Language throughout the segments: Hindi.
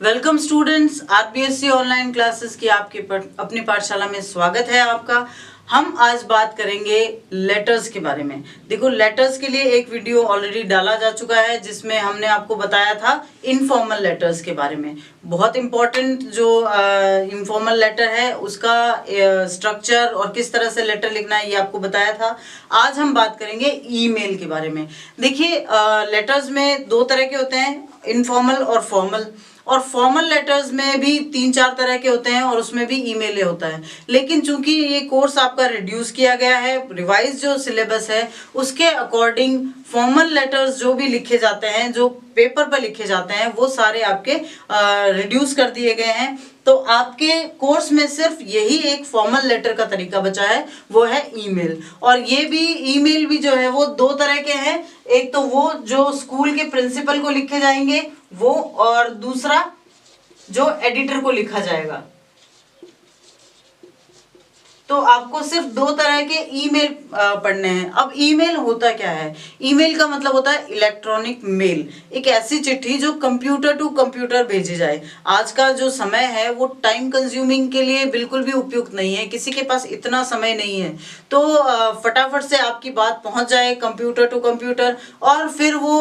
Welcome students, RPSC online classes की आपकी अपनी पाठशाला में स्वागत है आपका। हम आज बात करेंगे लेटर्स के बारे में। देखो, लेटर्स के लिए एक वीडियो ऑलरेडी डाला जा चुका है जिसमें हमने आपको बताया था इनफॉर्मल लेटर्स के बारे में। बहुत इंपॉर्टेंट जो इनफॉर्मल लेटर है उसका स्ट्रक्चर और किस तरह से लेटर लिखना है ये आपको बताया था। आज हम बात करेंगे ईमेल के बारे में। देखिए, लेटर्स में दो तरह के होते हैं, इनफॉर्मल और फॉर्मल। और फॉर्मल लेटर्स में भी 3-4 तरह के होते हैं और उसमें भी ईमेल होता है। लेकिन चूंकि ये कोर्स आपका रिड्यूस किया गया है, रिवाइज जो सिलेबस है उसके अकॉर्डिंग फॉर्मल लेटर्स जो भी लिखे जाते हैं, जो पेपर पर लिखे जाते हैं, वो सारे आपके रिड्यूस कर दिए गए हैं। तो आपके कोर्स में सिर्फ यही एक फॉर्मल लेटर का तरीका बचा है, वो है ईमेल। और ये भी ईमेल भी जो है वो दो तरह के हैं। एक तो वो जो स्कूल के प्रिंसिपल को लिखे जाएंगे वो, और दूसरा जो एडिटर को लिखा जाएगा। तो आपको सिर्फ दो तरह के ईमेल पढ़ने हैं। अब ईमेल होता क्या है? ईमेल का मतलब होता है इलेक्ट्रॉनिक मेल, एक ऐसी चिट्ठी जो कंप्यूटर टू कंप्यूटर भेजी जाए। आज का जो समय है वो टाइम कंज्यूमिंग के लिए बिल्कुल भी उपयुक्त नहीं है, किसी के पास इतना समय नहीं है। तो फटाफट से आपकी बात पहुंच जाए कंप्यूटर टू कंप्यूटर और फिर वो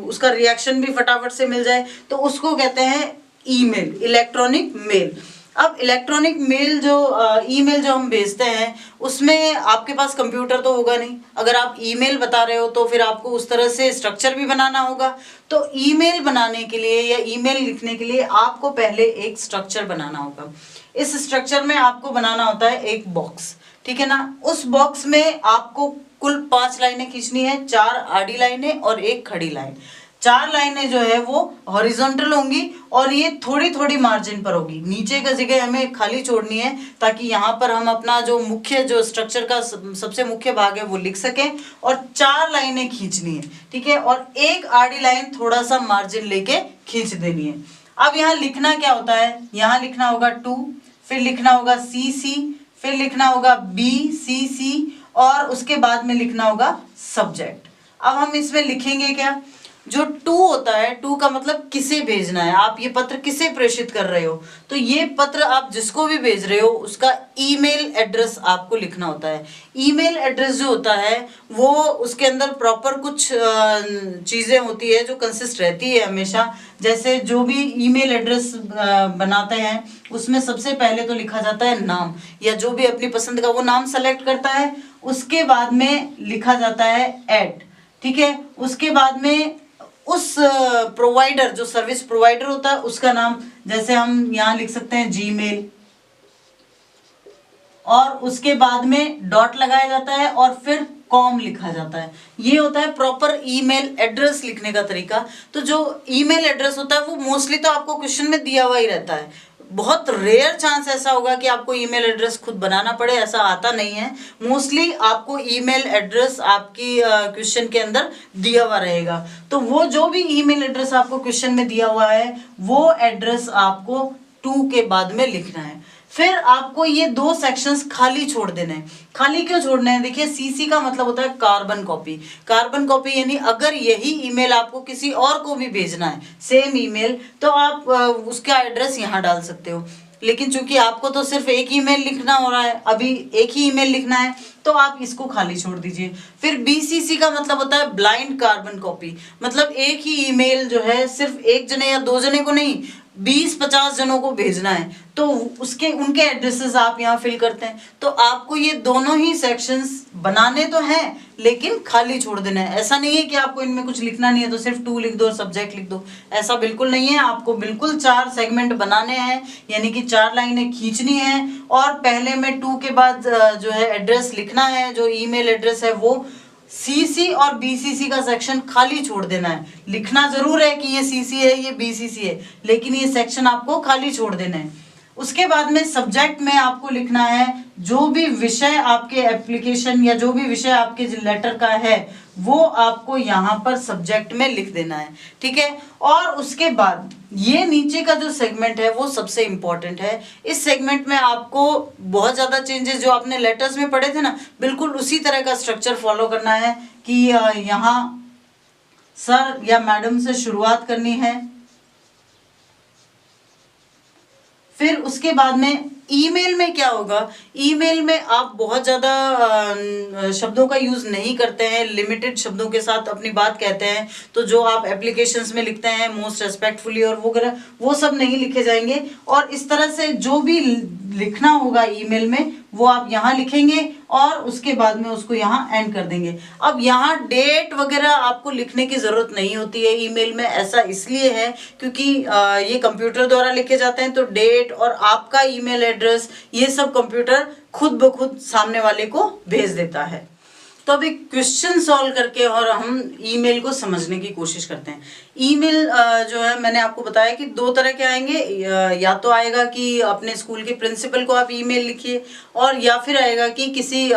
उसका रिएक्शन भी फटाफट से मिल जाए, तो उसको कहते हैं ईमेल, इलेक्ट्रॉनिक मेल। अब इलेक्ट्रॉनिक मेल जो ईमेल जो हम भेजते हैं उसमें आपके पास कंप्यूटर तो होगा नहीं। अगर आप ईमेल बता रहे हो तो फिर आपको उस तरह से स्ट्रक्चर भी बनाना होगा। तो ईमेल बनाने के लिए या ईमेल लिखने के लिए आपको पहले एक स्ट्रक्चर बनाना होगा। इस स्ट्रक्चर में आपको बनाना होता है एक बॉक्स, ठीक है ना। उस बॉक्स में आपको कुल 5 लाइनें खींचनी है, 4 आड़ी लाइनें और एक खड़ी लाइन। 4 लाइनें जो है वो हॉरिजॉन्टल होंगी और ये थोड़ी थोड़ी मार्जिन पर होगी। नीचे का जगह हमें खाली छोड़नी है ताकि यहाँ पर हम अपना जो मुख्य जो स्ट्रक्चर का सबसे मुख्य भाग है वो लिख सकें। और 4 लाइनें खींचनी है, ठीक है। और एक आड़ी लाइन थोड़ा सा मार्जिन लेके खींच देनी है। अब यहाँ लिखना क्या होता है? यहाँ लिखना होगा टू, फिर लिखना होगा CC, फिर लिखना होगा BCC और उसके बाद में लिखना होगा सब्जेक्ट। अब हम इसमें लिखेंगे क्या? जो टू होता है, टू का मतलब किसे भेजना है, आप ये पत्र किसे प्रेषित कर रहे हो। तो ये पत्र आप जिसको भी भेज रहे हो उसका ईमेल एड्रेस आपको लिखना होता है। ईमेल एड्रेस जो होता है वो उसके अंदर प्रॉपर कुछ चीजें होती है जो कंसिस्ट रहती है हमेशा। जैसे जो भी ईमेल एड्रेस बनाते हैं उसमें सबसे पहले तो लिखा जाता है नाम, या जो भी अपनी पसंद का वो नाम सेलेक्ट करता है। उसके बाद में लिखा जाता है एट, ठीक है। उसके बाद में उस प्रोवाइडर, जो सर्विस प्रोवाइडर होता है उसका नाम, जैसे हम यहाँ लिख सकते हैं जीमेल, और उसके बाद में डॉट लगाया जाता है और फिर कॉम लिखा जाता है। ये होता है प्रॉपर ईमेल एड्रेस लिखने का तरीका। तो जो ईमेल एड्रेस होता है वो मोस्टली तो आपको क्वेश्चन में दिया हुआ ही रहता है। बहुत रेयर चांस ऐसा होगा कि आपको ईमेल एड्रेस खुद बनाना पड़े, ऐसा आता नहीं है। मोस्टली आपको ईमेल एड्रेस आपकी क्वेश्चन के अंदर दिया हुआ रहेगा। तो वो जो भी ईमेल एड्रेस आपको क्वेश्चन में दिया हुआ है वो एड्रेस आपको 2 के बाद में लिखना है। फिर आपको ये 2 सेक्शंस खाली छोड़ देने हैं। खाली क्यों छोड़ने हैं? देखिए, CC का मतलब होता है कार्बन कॉपी। कार्बन कॉपी यानी अगर यही ईमेल आपको किसी और को भी भेजना है, सेम ईमेल, तो आप उसका एड्रेस यहाँ डाल सकते हो। लेकिन चूंकि आपको तो सिर्फ एक ईमेल लिखना हो रहा है, अभी एक ही ईमेल लिखना है, तो आप इसको खाली छोड़ दीजिए। फिर BCC का मतलब होता है ब्लाइंड कार्बन कॉपी। मतलब एक ही ईमेल जो है सिर्फ एक जने या 2 जने को नहीं, 20-50 जनों को भेजना है, तो उसके उनके एड्रेसेस आप यहाँ फिल करते हैं। तो आपको ये दोनों ही सेक्शंस बनाने तो हैं लेकिन खाली छोड़ देना है। ऐसा नहीं है कि आपको इनमें कुछ लिखना नहीं है तो सिर्फ 2 लिख दो, सब्जेक्ट लिख दो, ऐसा बिल्कुल नहीं है। आपको बिल्कुल 4 सेगमेंट बनाने हैं, यानी कि 4 लाइनें खींचनी है। और पहले में 2 के बाद जो है एड्रेस लिखना है, जो ईमेल एड्रेस है वो। CC और BCC का सेक्शन खाली छोड़ देना है। लिखना जरूर है कि ये CC है, ये BCC है, लेकिन ये सेक्शन आपको खाली छोड़ देना है। उसके बाद में सब्जेक्ट में आपको लिखना है जो भी विषय आपके एप्लीकेशन या जो भी विषय आपके लेटर का है वो आपको यहाँ पर सब्जेक्ट में लिख देना है, ठीक है। और उसके बाद ये नीचे का जो सेगमेंट है वो सबसे इंपॉर्टेंट है। इस सेगमेंट में आपको बहुत ज्यादा चेंजेस जो आपने लेटर्स में पढ़े थे ना, बिल्कुल उसी तरह का स्ट्रक्चर फॉलो करना है कि यहाँ सर या मैडम से शुरुआत करनी है, फिर उसके बाद में ईमेल में क्या होगा, ईमेल में आप बहुत ज़्यादा शब्दों का यूज़ नहीं करते हैं, लिमिटेड शब्दों के साथ अपनी बात कहते हैं। तो जो आप एप्लीकेशंस में लिखते हैं मोस्ट रेस्पेक्टफुली और वगैरह, वो सब नहीं लिखे जाएंगे। और इस तरह से जो भी लिखना होगा ईमेल में वो आप यहाँ लिखेंगे और उसके बाद में उसको यहाँ एंड कर देंगे। अब यहाँ डेट वगैरह आपको लिखने की ज़रूरत नहीं होती है ईमेल में। ऐसा इसलिए है क्योंकि ये कंप्यूटर द्वारा लिखे जाते हैं, तो डेट और आपका ईमेल एड्रेस ये सब कंप्यूटर खुद ब खुद सामने वाले को भेज देता है। तो अब एक क्वेश्चन सॉल्व करके और हम ईमेल को समझने की कोशिश करते हैं। ईमेल जो है मैंने आपको बताया कि दो तरह के आएंगे, या तो आएगा कि अपने स्कूल के प्रिंसिपल को आप ईमेल लिखिए, और या फिर आएगा कि किसी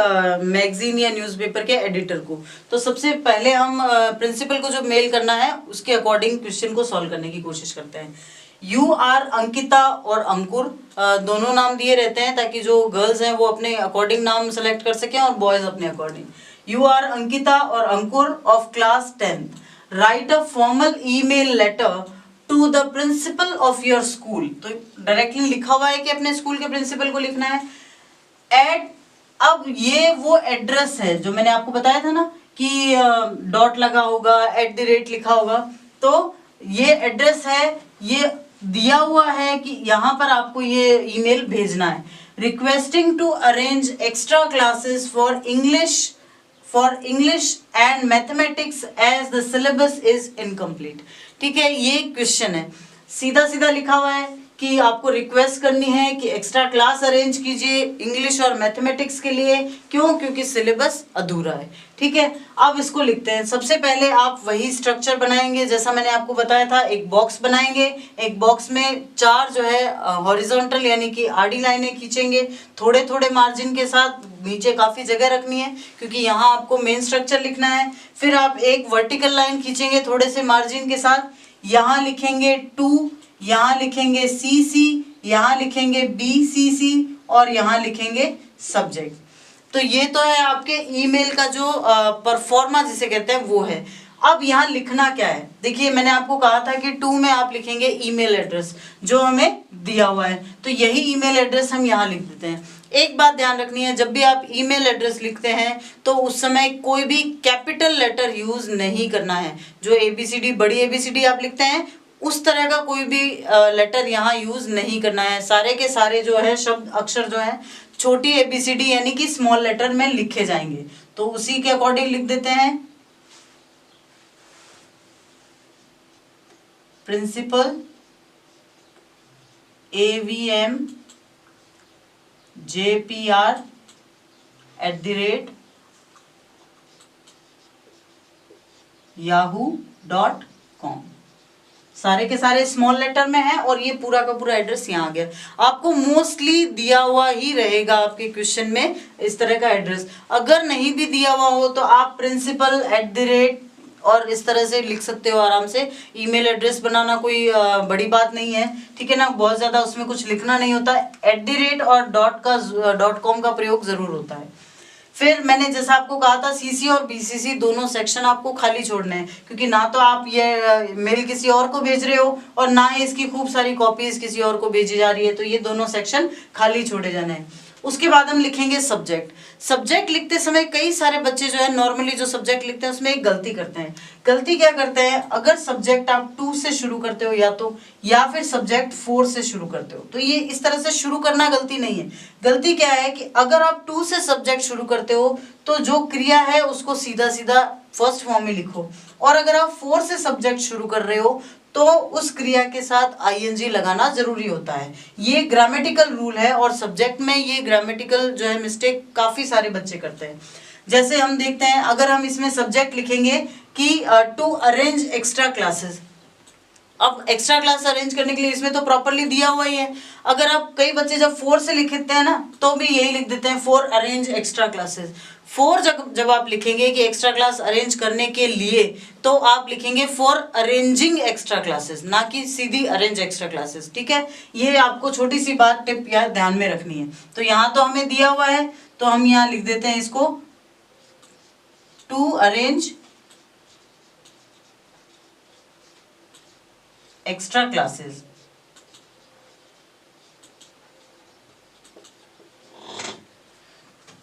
मैगजीन या न्यूज़पेपर के एडिटर को। तो सबसे पहले हम प्रिंसिपल को जो मेल करना है उसके अकॉर्डिंग क्वेश्चन को सॉल्व करने की कोशिश करते हैं। यू आर अंकिता और अंकुर दोनों नाम दिए रहते हैं ताकि जो गर्ल्स हैं वो अपने अकॉर्डिंग नाम सेलेक्ट कर सकें और बॉयज अपने according. You are Ankita or Ankur of class 10th. Write a formal email letter to the principal of your school. तो डायरेक्टली लिखा हुआ है कि अपने स्कूल के प्रिंसिपल को लिखना है। एट, अब ये वो एड्रेस है जो मैंने आपको बताया था ना कि डॉट लगा होगा, @ लिखा होगा। तो ये एड्रेस है, ये दिया हुआ है कि यहाँ पर आपको ये ईमेल भेजना है। Requesting to arrange extra classes for English and mathematics as the syllabus is incomplete. ठीक है, ये क्वेश्चन है, सीधा सीधा लिखा हुआ है कि आपको रिक्वेस्ट करनी है कि एक्स्ट्रा क्लास अरेंज कीजिए इंग्लिश और मैथमेटिक्स के लिए। क्यों? क्योंकि सिलेबस अधूरा है। ठीक है, अब इसको लिखते हैं। सबसे पहले आप वही स्ट्रक्चर बनाएंगे जैसा मैंने आपको बताया था। एक बॉक्स बनाएंगे, एक बॉक्स में 4 जो है हॉरिजॉन्टल यानी कि आड़ी लाइनें खींचेंगे, थोड़े थोड़े मार्जिन के साथ। नीचे काफ़ी जगह रखनी है क्योंकि यहाँ आपको मेन स्ट्रक्चर लिखना है। फिर आप एक वर्टिकल लाइन खींचेंगे थोड़े से मार्जिन के साथ, यहाँ लिखेंगे 2, यहाँ लिखेंगे CC, यहाँ लिखेंगे BCC और यहाँ लिखेंगे सब्जेक्ट। तो ये तो है आपके ईमेल का जो परफॉर्मा जिसे कहते हैं वो है। अब यहाँ लिखना क्या है, देखिए मैंने आपको कहा था कि 2 में आप लिखेंगे ईमेल एड्रेस जो हमें दिया हुआ है, तो यही ईमेल एड्रेस हम यहाँ लिख देते हैं। एक बात ध्यान रखनी है, जब भी आप ईमेल एड्रेस लिखते हैं तो उस समय कोई भी कैपिटल लेटर यूज नहीं करना है। जो ABCD बड़ी ABCD आप लिखते हैं उस तरह का कोई भी लेटर यहाँ यूज नहीं करना है। सारे के सारे जो है शब्द अक्षर जो है छोटी ABCD यानी कि स्मॉल लेटर में लिखे जाएंगे। तो उसी के अकॉर्डिंग लिख देते हैं। Principal AVM JPR @yahoo.com। सारे के सारे स्मॉल लेटर में है और ये पूरा का पूरा एड्रेस यहाँ आ गया। आपको मोस्टली दिया हुआ ही रहेगा आपके क्वेश्चन में इस तरह का एड्रेस। अगर नहीं भी दिया हुआ हो तो आप प्रिंसिपल @ और इस तरह से लिख सकते हो आराम से। ईमेल एड्रेस बनाना कोई बड़ी बात नहीं है, ठीक है ना, बहुत ज़्यादा उसमें कुछ लिखना नहीं होता। @ और .com का प्रयोग ज़रूर होता है। फिर मैंने जैसा आपको कहा था CC और BCC दोनों सेक्शन आपको खाली छोड़ने हैं, क्योंकि ना तो आप ये मेल किसी और को भेज रहे हो और ना ही इसकी खूब सारी कॉपीज किसी और को भेजी जा रही है, तो ये दोनों सेक्शन खाली छोड़े जाने हैं। उसके बाद हम लिखेंगे सब्जेक्ट। सब्जेक्ट लिखते समय कई सारे बच्चे जो है नॉर्मली जो सब्जेक्ट लिखते हैं उसमें एक गलती करते हैं। गलती क्या करते हैं, अगर सब्जेक्ट आप 2 से शुरू करते हो या फिर सब्जेक्ट 4 से शुरू करते हो, तो ये इस तरह से शुरू करना गलती नहीं है। गलती क्या है कि अगर आप 2 से सब्जेक्ट शुरू करते हो तो जो क्रिया है उसको सीधा सीधा फर्स्ट फॉर्म में लिखो, और अगर आप 4 से सब्जेक्ट शुरू कर रहे हो तो उस क्रिया के साथ ING लगाना जरूरी होता है। ये ग्रामेटिकल रूल है और सब्जेक्ट में ये ग्रामेटिकल जो है मिस्टेक काफी सारे बच्चे करते हैं। जैसे हम देखते हैं, अगर हम इसमें सब्जेक्ट लिखेंगे कि टू अरेंज एक्स्ट्रा क्लासेस। अब एक्स्ट्रा क्लास अरेंज करने के लिए इसमें तो प्रॉपरली दिया हुआ ही है। अगर आप कई बच्चे जब 4 से लिखते हैं ना तो भी यही लिख देते हैं फॉर अरेंज एक्स्ट्रा क्लासेस। 4 जब आप लिखेंगे कि एक्स्ट्रा क्लास अरेंज करने के लिए, तो आप लिखेंगे फॉर अरेंजिंग एक्स्ट्रा क्लासेस, ना कि सीधी अरेंज एक्स्ट्रा क्लासेस। ठीक है, ये आपको छोटी सी बात टिप यार ध्यान में रखनी है। तो यहाँ तो हमें दिया हुआ है तो हम यहाँ लिख देते हैं इसको टू अरेंज एक्स्ट्रा क्लासेस।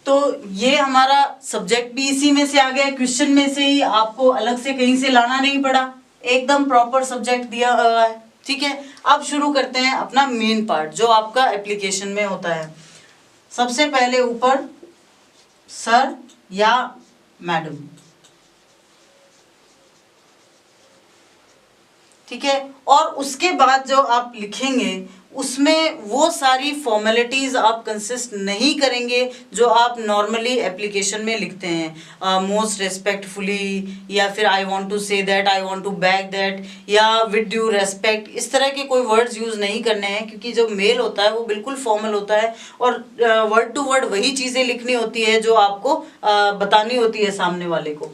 तो ये हमारा सब्जेक्ट भी इसी में से आ गया, क्वेश्चन में से ही, आपको अलग से कहीं से लाना नहीं पड़ा, एकदम प्रॉपर सब्जेक्ट दिया हुआ है। ठीक है, अब शुरू करते हैं अपना मेन पार्ट जो आपका एप्लीकेशन में होता है। सबसे पहले ऊपर सर या मैडम, ठीक है, और उसके बाद जो आप लिखेंगे उसमें वो सारी फॉर्मेलिटीज आप कंसिस्ट नहीं करेंगे जो आप नॉर्मली एप्लीकेशन में लिखते हैं, मोस्ट रेस्पेक्टफुली, या फिर I want to say that, I want to back that, या विद ड्यू रेस्पेक्ट, इस तरह के कोई वर्ड्स यूज नहीं करने हैं, क्योंकि जो मेल होता है वो बिल्कुल फॉर्मल होता है और वर्ड टू वर्ड वही चीजें लिखनी होती है जो आपको बतानी होती है सामने वाले को।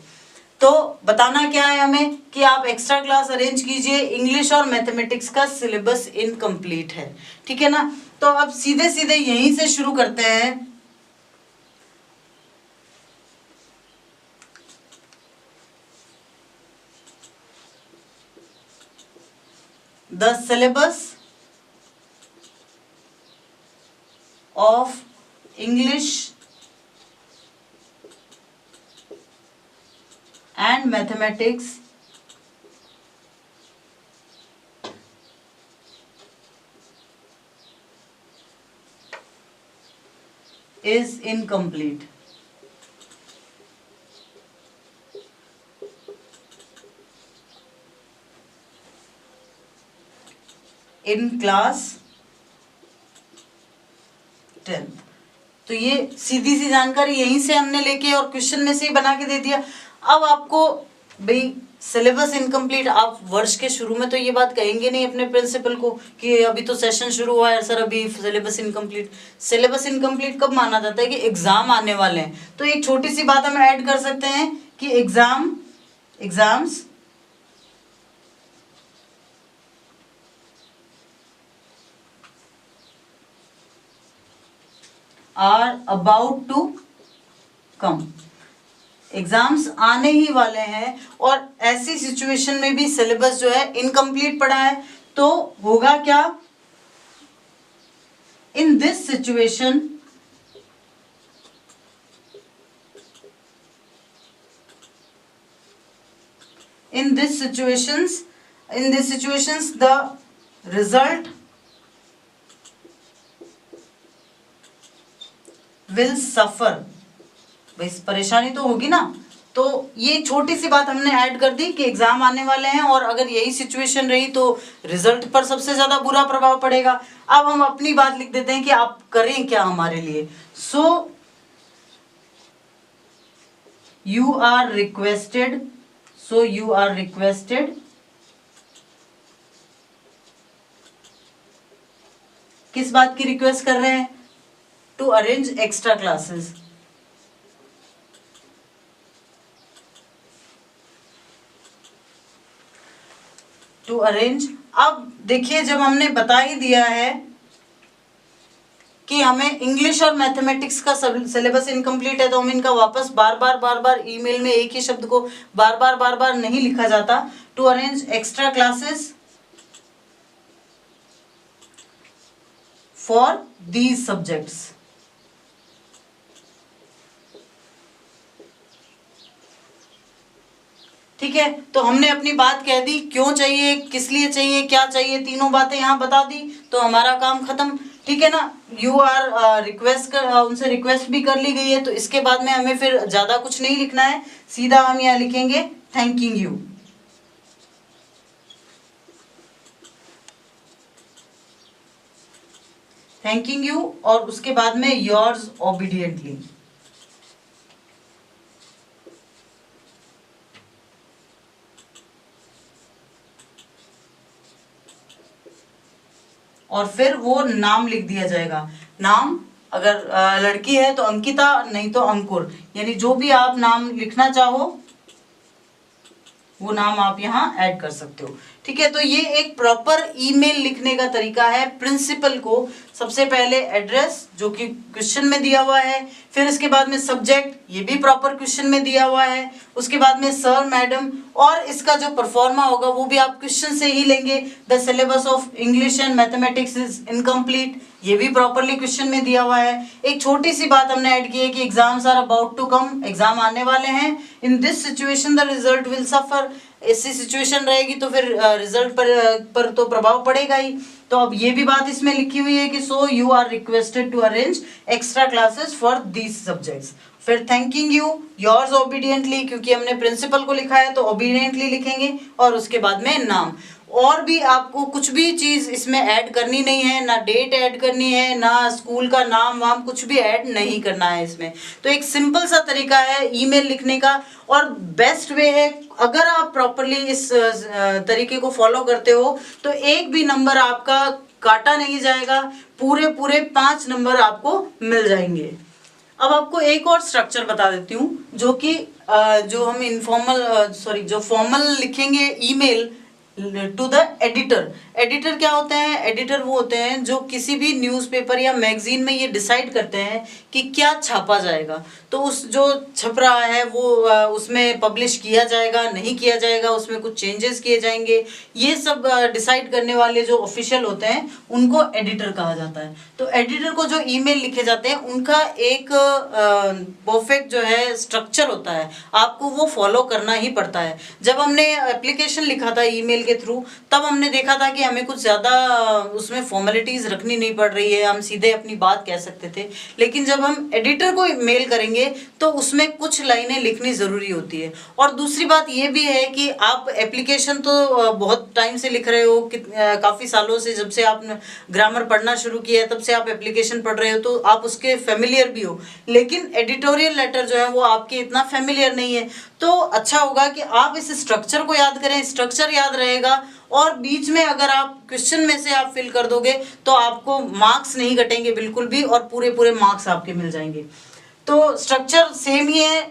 तो बताना क्या है हमें कि आप एक्स्ट्रा क्लास अरेंज कीजिए, इंग्लिश और मैथमेटिक्स का सिलेबस इनकम्प्लीट है। ठीक है ना, तो अब सीधे सीधे यहीं से शुरू करते हैं। The syllabus of English and mathematics is incomplete. In class 10th। तो ये सीधी सी जानकारी यहीं से हमने लेके और क्वेश्चन में से ही बना के दे दिया। अब आपको भाई सिलेबस इनकम्प्लीट, आप वर्ष के शुरू में तो ये बात कहेंगे नहीं अपने प्रिंसिपल को कि अभी तो सेशन शुरू हुआ है सर, अभी सिलेबस इनकम्प्लीट। सिलेबस इनकम्प्लीट कब माना जाता है कि एग्जाम आने वाले हैं। तो एक छोटी सी बात हम ऐड कर सकते हैं कि exams are about to come, exams आने ही वाले हैं, और ऐसी सिचुएशन में भी सिलेबस जो है इनकम्प्लीट पड़ा है, तो होगा क्या, इन this situation in this situations the result will suffer। भाई परेशानी तो होगी ना। तो ये छोटी सी बात हमने ऐड कर दी कि एग्जाम आने वाले हैं और अगर यही सिचुएशन रही तो रिजल्ट पर सबसे ज्यादा बुरा प्रभाव पड़ेगा। अब हम अपनी बात लिख देते हैं कि आप करें क्या हमारे लिए। सो यू आर रिक्वेस्टेड, किस बात की रिक्वेस्ट कर रहे हैं, to arrange extra classes. To arrange, अब देखिए जब हमने बता ही दिया है कि हमें इंग्लिश और मैथमेटिक्स का सिलेबस इनकम्प्लीट है, तो हम इनका वापस बार बार ईमेल में एक ही शब्द को बार बार नहीं लिखा जाता। To arrange extra classes for these subjects. ठीक है, तो हमने अपनी बात कह दी, क्यों चाहिए, किस लिए चाहिए, क्या चाहिए, तीनों बातें यहाँ बता दी, तो हमारा काम खत्म। ठीक है ना, यू आर रिक्वेस्ट कर, उनसे रिक्वेस्ट भी कर ली गई है, तो इसके बाद में हमें फिर ज्यादा कुछ नहीं लिखना है, सीधा हम यहाँ लिखेंगे थैंकिंग यू। थैंकिंग यू, और उसके बाद में योर्स ओबीडियंटली। और फिर वो नाम लिख दिया जाएगा। नाम अगर लड़की है तो अंकिता, नहीं तो अंकुर, यानी जो भी आप नाम लिखना चाहो वो नाम आप यहाँ ऐड कर सकते हो। ठीक ठीक है, तो ये एक प्रॉपर ईमेल लिखने का तरीका है। प्रिंसिपल को सबसे पहले एड्रेस जो कि क्वेश्चन में दिया हुआ है, फिर इसके बाद में सब्जेक्ट, ये भी प्रॉपर क्वेश्चन में दिया हुआ है, उसके बाद में सर मैडम, और इसका जो परफॉर्मा होगा वो भी आप क्वेश्चन से ही लेंगे। The syllabus of English and mathematics is incomplete, ये भी प्रॉपरली क्वेश्चन में दिया हुआ है। एक छोटी सी बात हमने ऐड की है कि exams are about to come, exam आने वाले हैं। In this situation the result will suffer, ऐसी सिचुएशन रहेगी तो फिर रिजल्ट पर तो प्रभाव पड़ेगा ही। तो अब ये भी बात इसमें लिखी हुई है कि so you are requested to arrange extra classes for these subjects. फिर थैंकिंग यू योर्स ओबीडियंटली, क्योंकि हमने प्रिंसिपल को लिखा है तो ओबीडियंटली लिखेंगे, और उसके बाद में नाम। और भी आपको कुछ भी चीज इसमें ऐड करनी नहीं है, ना डेट ऐड करनी है, ना स्कूल का नाम वाम, कुछ भी ऐड नहीं करना है इसमें। तो एक सिंपल सा तरीका है ईमेल लिखने का, और बेस्ट वे है अगर आप प्रॉपरली इस तरीके को फॉलो करते हो तो एक भी नंबर आपका काटा नहीं जाएगा, पूरे 5 नंबर आपको मिल जाएंगे। अब आपको एक और स्ट्रक्चर बता देती हूँ, जो कि जो हम जो फॉर्मल लिखेंगे email to the editor. Editor क्या होते हैं? एडिटर वो होते हैं जो किसी भी न्यूज़पेपर या मैगजीन में ये डिसाइड करते हैं कि क्या छापा जाएगा, तो उस जो छप रहा है वो उसमें पब्लिश किया जाएगा नहीं किया जाएगा, उसमें कुछ चेंजेस किए जाएंगे, ये सब डिसाइड करने वाले जो ऑफिशियल होते हैं उनको एडिटर कहा जाता है। तो एडिटर को जो ईमेल लिखे जाते हैं उनका एक परफेक्ट जो है स्ट्रक्चर होता है, आपको वो फॉलो करना ही पड़ता है। जब हमने एप्लीकेशन लिखा था ईमेल के थ्रू, तब हमने देखा था कि हमें कुछ ज़्यादा उसमें फॉर्मेलिटीज़ रखनी नहीं पड़ रही है, हम सीधे अपनी बात कह सकते थे। लेकिन जब हम एडिटर को मेल करेंगे तो उसमें कुछ लाइनें लिखनी ज़रूरी होती है। और दूसरी बात ये भी है कि आप एप्लीकेशन तो बहुत टाइम से लिख रहे हो, काफ़ी सालों से, जब से आपने ग्रामर पढ़ना शुरू किया है तब से आप एप्लीकेशन पढ़ रहे हो, तो आप उसके फेमिलियर भी हो। लेकिन एडिटोरियल लेटर जो है वो आपके इतना फेमिलियर नहीं है, तो अच्छा होगा कि आप इस स्ट्रक्चर को याद करें, स्ट्रक्चर याद रहेगा। और बीच में अगर आप क्वेश्चन में से आप फिल कर दोगे तो आपको मार्क्स नहीं घटेंगे बिल्कुल भी, और पूरे मार्क्स आपके मिल जाएंगे। तो स्ट्रक्चर सेम ही है।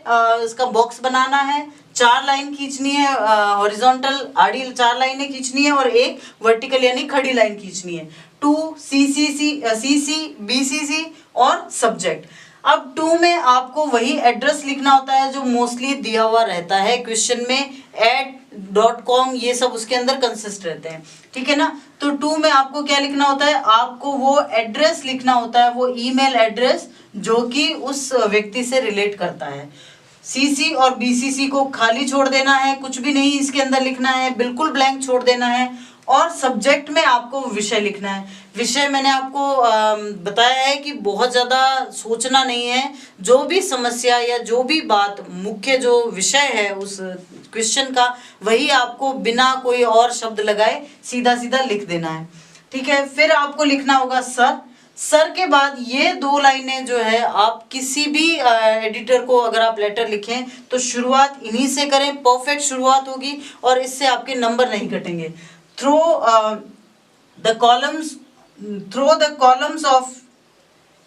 इसका बॉक्स बनाना है, 4 लाइन खींचनी है, हॉरिजॉन्टल आड़ी 4 लाइनें खींचनी है, और एक वर्टिकल यानी खड़ी लाइन खींचनी है। 2 CC BCC और सब्जेक्ट। अब 2 में आपको वही एड्रेस लिखना होता है जो मोस्टली दिया हुआ रहता है क्वेश्चन में, @.com ये सब उसके अंदर कंसिस्ट रहते हैं, ठीक है ना। तो 2 में आपको क्या लिखना होता है? आपको वो एड्रेस लिखना होता है, वो ईमेल एड्रेस जो कि उस व्यक्ति से रिलेट करता है। CC और BCC को खाली छोड़ देना है, कुछ भी नहीं इसके अंदर लिखना है, बिल्कुल ब्लैंक छोड़ देना है। और सब्जेक्ट में आपको विषय लिखना है। विषय मैंने आपको बताया है कि बहुत ज़्यादा सोचना नहीं है, जो भी समस्या या जो भी बात मुख्य जो विषय है उस क्वेश्चन का, वही आपको बिना कोई और शब्द लगाए सीधा सीधा लिख देना है, ठीक है। फिर आपको लिखना होगा सर के बाद ये 2 लाइनें जो है, आप किसी भी एडिटर को अगर आप लेटर लिखें तो शुरुआत इन्हीं से करें, परफेक्ट शुरुआत होगी और इससे आपके नंबर नहीं कटेंगे। Through the columns of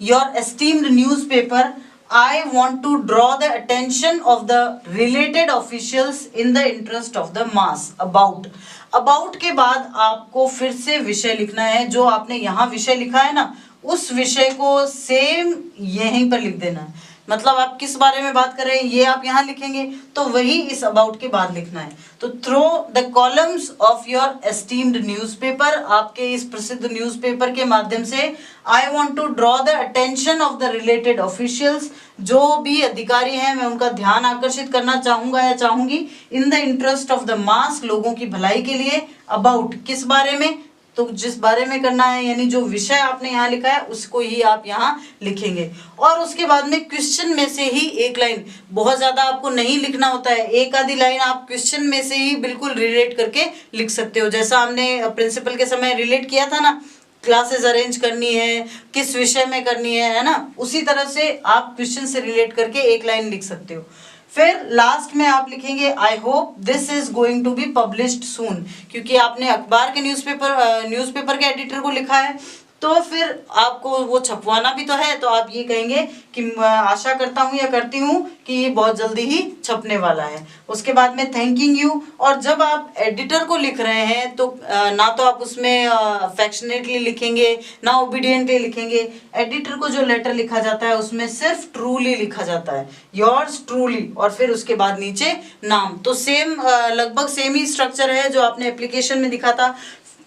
your esteemed newspaper, I want to draw the attention of the related officials in the interest of the mass. About के बाद आपको फिर से विषय लिखना है। जो आपने यहाँ विषय लिखा है ना, उस विषय को सेम यहीं पर लिख देना है। मतलब आप किस बारे में बात कर रहे हैं ये आप यहाँ लिखेंगे, तो वही इस अबाउट के बाद लिखना है। तो through the columns of your esteemed newspaper, आपके इस प्रसिद्ध न्यूज़पेपर के माध्यम से, I want to draw the attention of the related officials, जो भी अधिकारी हैं मैं उनका ध्यान आकर्षित करना चाहूँगा या चाहूँगी, in the interest of the mass, लोगों की भलाई के लिए। अबाउट किस बारे में? तो जिस बारे में करना है, यानी जो विषय आपने यहाँ लिखा है उसको ही आप यहाँ लिखेंगे। और उसके बाद में क्वेश्चन में से ही एक लाइन, बहुत ज़्यादा आपको नहीं लिखना होता है, एक आधी लाइन आप क्वेश्चन में से ही बिल्कुल रिलेट करके लिख सकते हो। जैसा हमने प्रिंसिपल के समय रिलेट किया था ना, क्लासेस अरेंज करनी है, किस विषय में करनी है ना, उसी तरह से आप क्वेश्चन से रिलेट करके एक लाइन लिख सकते हो। फिर लास्ट में आप लिखेंगे I hope this is going to be published soon, क्योंकि आपने अखबार के न्यूज़पेपर के एडिटर को लिखा है तो फिर आपको वो छपवाना भी तो है, तो आप ये कहेंगे कि आशा करता हूँ या करती हूँ कि ये बहुत जल्दी ही छपने वाला है। उसके बाद में थैंकिंग यू। और जब आप एडिटर को लिख रहे हैं तो ना तो आप उसमें अफेक्शनेटली लिखेंगे ना ओबीडियंटली लिखेंगे। एडिटर को जो लेटर लिखा जाता है उसमें सिर्फ ट्रूली लिखा जाता है, योर्स ट्रूली, और फिर उसके बाद नीचे नाम। तो सेम लगभग सेम ही स्ट्रक्चर है जो आपने एप्लीकेशन में दिखा था,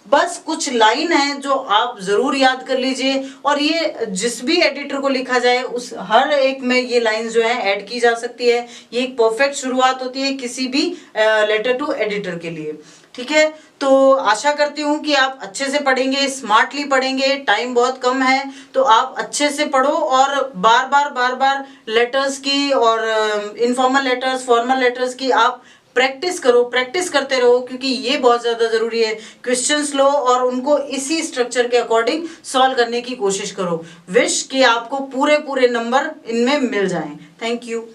बस कुछ लाइन है जो आप जरूर याद कर लीजिए। और ये जिस भी एडिटर को लिखा जाए उस हर एक में ये लाइन जो है ऐड की जा सकती है। ये एक परफेक्ट शुरुआत होती है किसी भी लेटर टू एडिटर के लिए। ठीक है, तो आशा करती हूँ कि आप अच्छे से पढ़ेंगे, स्मार्टली पढ़ेंगे। टाइम बहुत कम है तो आप अच्छे से पढ़ो और बार बार लेटर्स की और इनफॉर्मल लेटर्स, फॉर्मल लेटर्स की आप प्रैक्टिस करो, प्रैक्टिस करते रहो, क्योंकि ये बहुत ज़्यादा ज़रूरी है। क्वेश्चंस लो और उनको इसी स्ट्रक्चर के अकॉर्डिंग सॉल्व करने की कोशिश करो। विश कि आपको पूरे नंबर इनमें मिल जाएं। Thank you.